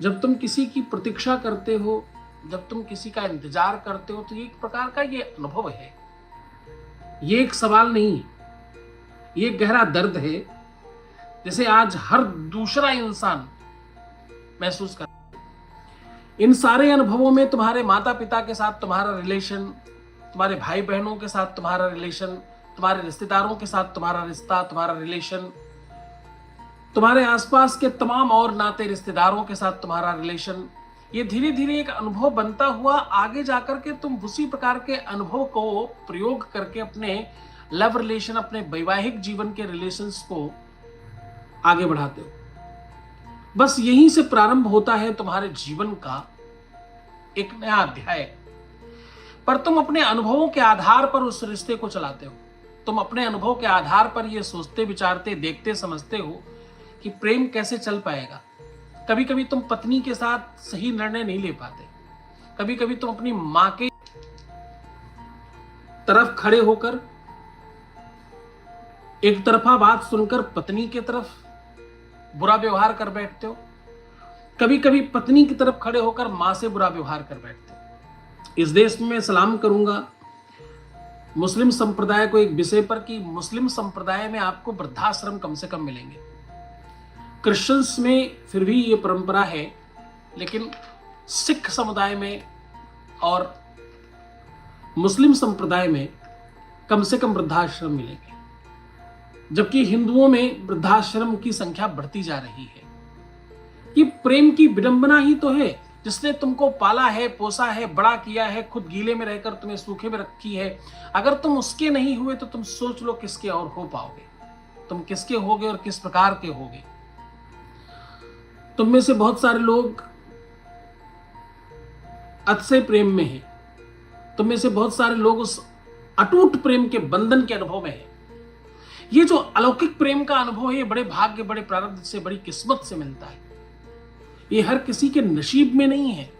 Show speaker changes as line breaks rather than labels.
जब तुम किसी की प्रतीक्षा करते हो, जब तुम किसी का इंतजार करते हो, तो ये एक प्रकार का ये अनुभव है। ये एक सवाल नहीं है, ये एक गहरा दर्द है, जिसे आज हर दूसरा इंसान महसूस कर। इन सारे अनुभवों में तुम्हारे माता पिता के साथ तुम्हारा रिलेशन, तुम्हारे भाई बहनों के साथ तुम्हारा रिलेशन, तुम्हारे रिश्तेदारों के साथ तुम्हारा रिश्ता, तुम्हारा रिलेशन, तुम्हारे आसपास के तमाम और नाते रिश्तेदारों के साथ तुम्हारा रिलेशन, ये धीरे धीरे एक अनुभव बनता हुआ आगे जाकर के तुम उसी प्रकार के अनुभव को प्रयोग करके अपने लव रिलेशन, अपने वैवाहिक जीवन के रिलेशंस को आगे बढ़ाते हो। बस यहीं से प्रारंभ होता है तुम्हारे जीवन का एक नया अध्याय। पर तुम अपने अनुभवों के आधार पर उस रिश्ते को चलाते हो। तुम अपने अनुभव के आधार पर यह सोचते विचारते देखते समझते हो कि प्रेम कैसे चल पाएगा। कभी कभी तुम पत्नी के साथ सही निर्णय नहीं ले पाते। कभी कभी तुम अपनी मां के तरफ खड़े होकर एक तरफा बात सुनकर पत्नी की तरफ बुरा व्यवहार कर बैठते हो। कभी कभी पत्नी की तरफ खड़े होकर मां से बुरा व्यवहार कर बैठते हो। इस देश में मैं सलाम करूंगा मुस्लिम संप्रदाय को एक विषय पर कि मुस्लिम संप्रदाय में आपको वृद्धाश्रम कम से कम मिलेंगे। क्रिश्चियंस में फिर भी ये परंपरा है, लेकिन सिख समुदाय में और मुस्लिम संप्रदाय में कम से कम वृद्धाश्रम मिलेंगे, जबकि हिंदुओं में वृद्धाश्रम की संख्या बढ़ती जा रही है। ये प्रेम की विडंबना ही तो है, जिसने तुमको पाला है, पोसा है, बड़ा किया है, खुद गीले में रहकर तुम्हें सूखे में रखी है। अगर तुम उसके नहीं हुए तो तुम सोच लो किसके और हो पाओगे। तुम किसके होगे और किस प्रकार के होगे। तुम में से बहुत सारे लोग अतिशय प्रेम में हैं। तुम में से बहुत सारे लोग उस अटूट प्रेम के बंधन के अनुभव में हैं। ये जो अलौकिक प्रेम का अनुभव है, ये बड़े भाग्य, बड़े प्रारब्ध से, बड़ी किस्मत से मिलता है। ये हर किसी के नसीब में नहीं है।